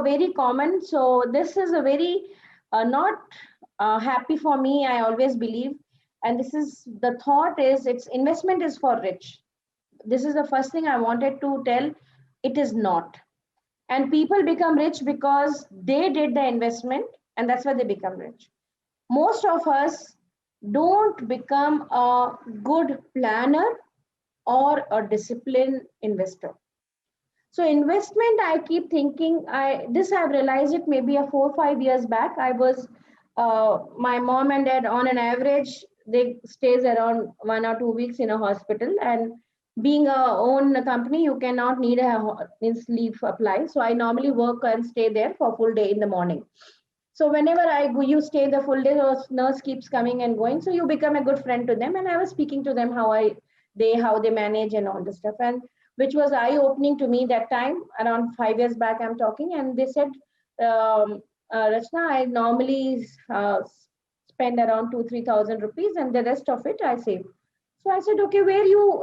very common. So this is a very not happy for me. I always believe, and this is the thought is it's investment is for rich. This is the first thing I wanted to tell. It is not, and people become rich because they did the investment, and that's why they become rich. Most of us don't become a good planner or a disciplined investor. So investment, I keep thinking, I've realized it maybe a 4 5 years back. I was my mom and dad on an average they stays around 1 or 2 weeks in a hospital, and being a own company, you cannot need means leave apply. So I normally work and stay there for full day in the morning. So whenever I go, you stay the full day, the nurse keeps coming and going. So you become a good friend to them. And I was speaking to them how they manage and all this stuff, and which was eye opening to me that time. Around 5 years back, I'm talking, and they said, Rachna, I normally spend around 2 3 thousand rupees, and the rest of it I save. So I said, okay,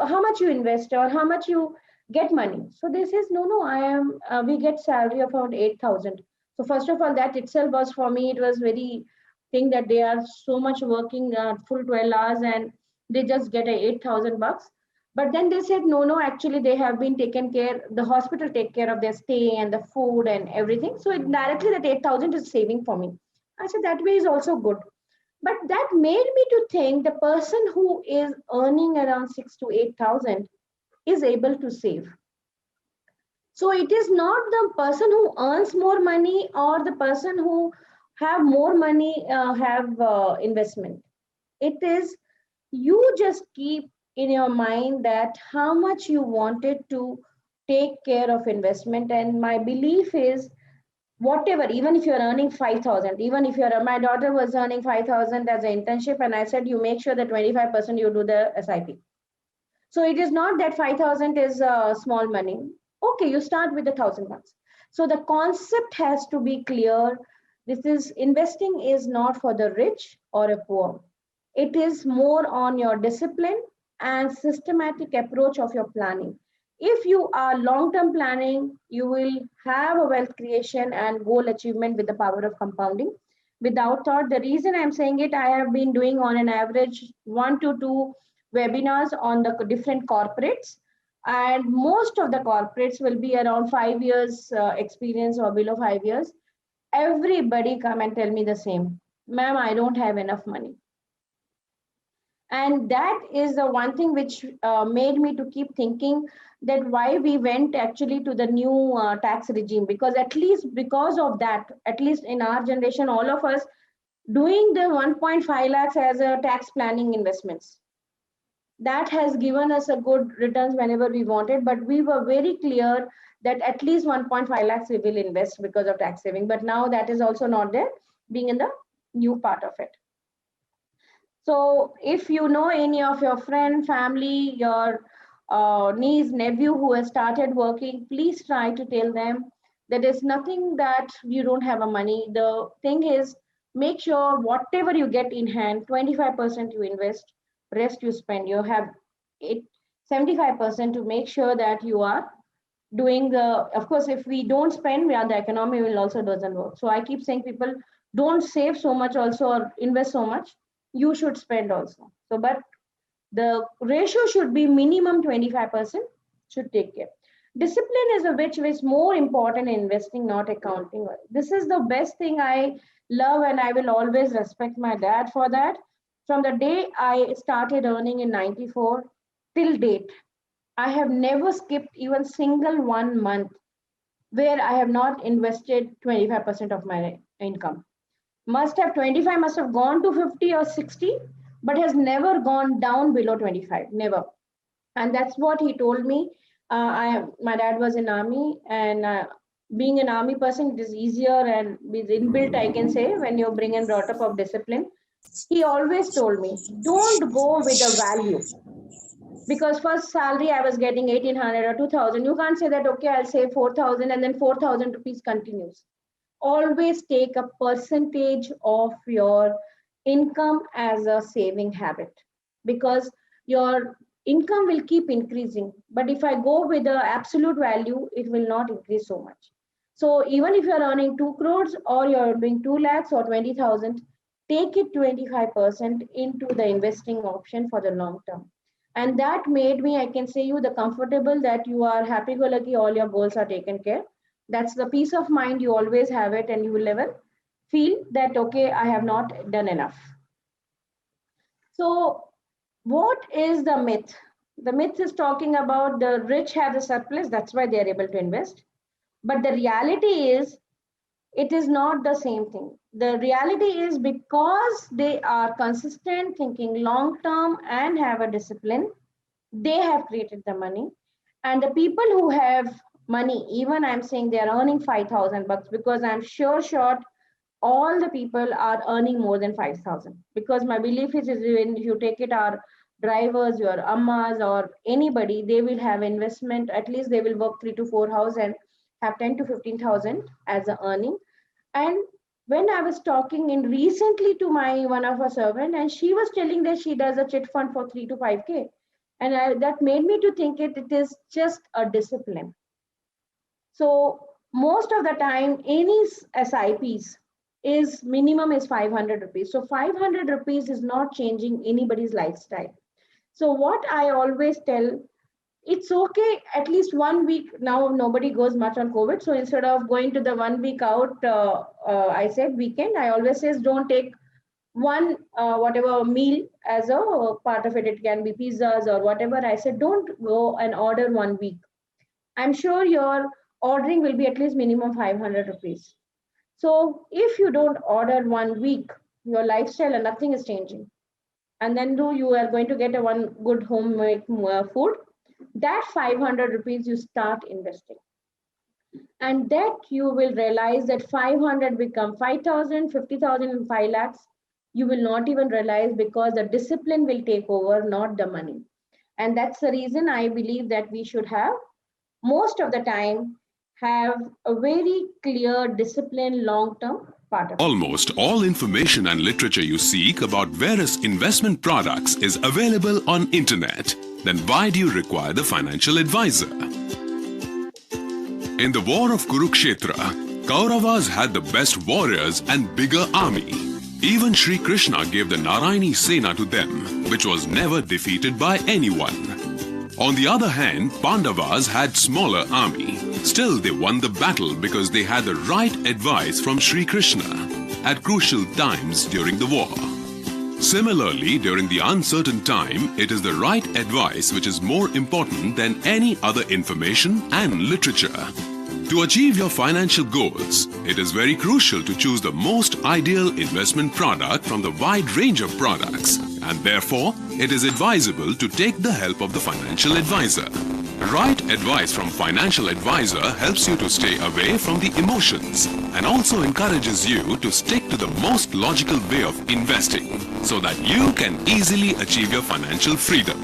how much you invest or how much you get money? So they says, no, I am, we get salary of around 8,000. So first of all, that itself was for me, it was very thing that they are so much working full 12 hours and they just get a 8,000 bucks. But then they said, no, actually they have been taken care, the hospital take care of their stay and the food and everything. So it directly that 8,000 is saving for me. I said, that way is also good. But that made me to think the person who is earning around 6 to 8 thousand is able to save. So it is not the person who earns more money or the person who have more money have investment. It is you just keep in your mind that how much you wanted to take care of investment. And my belief is whatever, even if you're earning 5,000, even if you're my daughter was earning 5,000 as an internship, and I said you make sure that 25% you do the SIP. So it is not that 5,000 is small money. Okay, you start with the 1,000 bucks. So the concept has to be clear. This is investing is not for the rich or a poor. It is more on your discipline and systematic approach of your planning. If you are long-term planning, you will have a wealth creation and goal achievement with the power of compounding. Without thought, the reason I'm saying it, I have been doing on an average 1 to 2 webinars on the different corporates, and most of the corporates will be around 5 years experience or below 5 years. Everybody come and tell me the same, ma'am, I don't have enough money. And that is the one thing which made me to keep thinking that why we went actually to the new tax regime, because at least because of that, at least in our generation, all of us doing the 1.5 lakhs as a tax planning investments, that has given us a good returns whenever we wanted. But we were very clear that at least 1.5 lakhs we will invest because of tax saving. But now that is also not there, being in the new part of it. So if you know any of your friend, family, your niece, nephew who has started working, please try to tell them that there's nothing that you don't have a money. The thing is, make sure whatever you get in hand, 25% you invest, rest you spend. You have it 75% to make sure that you are doing the, of course, if we don't spend, the economy will also doesn't work. So I keep saying people don't save so much also or invest so much, you should spend also. So, but the ratio should be minimum 25% should take care. Discipline is a which is more important in investing, not accounting. This is the best thing I love, and I will always respect my dad for that. From the day I started earning in 94 till date, I have never skipped even single 1 month where I have not invested 25% of my income. Must have 25, must have gone to 50 or 60, but has never gone down below 25, never. And that's what he told me. My dad was in army, and being an army person, it is easier and with inbuilt, I can say, when you bring and brought up of discipline. He always told me, don't go with the value, because first salary I was getting 1,800 or 2,000. You can't say that, okay, I'll save 4,000 and then 4,000 rupees continues. Always take a percentage of your income as a saving habit, because your income will keep increasing. But if I go with the absolute value, it will not increase so much. So even if you're earning 2 crores or you're doing 2 lakhs or 20,000, take it 25% into the investing option for the long term. And that made me, I can say you, the comfortable that you are happy go lucky, all your goals are taken care. That's the peace of mind, you always have it, and you will never feel that, okay, I have not done enough. So, what is the myth? The myth is talking about the rich have the surplus, that's why they are able to invest. But the reality is, it is not the same thing. The reality is because they are consistent, thinking long term, and have a discipline, they have created the money. And the people who have money, even I'm saying they are earning 5,000 bucks, because I'm sure short all the people are earning more than 5,000, because my belief is when you take it, our drivers, your ammas, or anybody, they will have investment. At least they will work 3 to 4 hours and have 10 to 15,000 as a earning. And when I was talking in recently to my one of her servant, and she was telling that she does a chit fund for 3 to 5K, and that made me to think it is just a discipline. So most of the time, any SIPs is minimum is 500 rupees. So 500 rupees is not changing anybody's lifestyle. So what I always tell, it's okay at least 1 week. Now nobody goes much on COVID, so instead of going to the 1 week out, I said weekend, I always says don't take one whatever meal as a part of it. It can be pizzas or whatever. I said don't go and order 1 week. I'm sure your ordering will be at least minimum 500 rupees. So if you don't order 1 week, your lifestyle and nothing is changing. And then do you are going to get a one good homemade food, that 500 rupees you start investing. And that you will realize that 500 become 5,000, 50,000 and 5 lakhs. You will not even realize, because the discipline will take over, not the money. And that's the reason I believe that we should have, most of the time, have a very clear discipline long-term part of it. Almost all information and literature you seek about various investment products is available on internet. Then why do you require the financial advisor? In the war of Kurukshetra, Kauravas had the best warriors and bigger army. Even Sri Krishna gave the Narayani Sena to them, which was never defeated by anyone. On the other hand, Pandavas had smaller army. Still, they won the battle because they had the right advice from Sri Krishna at crucial times during the war. Similarly, during the uncertain time, it is the right advice which is more important than any other information and literature. To achieve your financial goals, it is very crucial to choose the most ideal investment product from the wide range of products, and therefore, it is advisable to take the help of the financial advisor. Right advice from financial advisor helps you to stay away from the emotions and also encourages you to stick to the most logical way of investing so that you can easily achieve your financial freedom.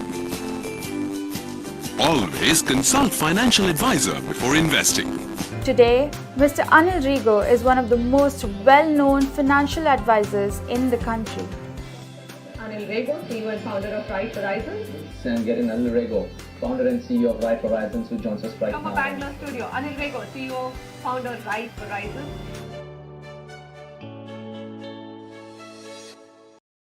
Always consult financial advisor before investing. Today, Mr. Anil Rigo is one of the most well-known financial advisors in the country. Anil Rigo, CEO and founder of Right Horizons. I'm getting Anil Rigo, founder and CEO of Right Horizons, who joins us right From now. a Bangalore studio, Anil Rigo, CEO, founder, Right Horizons.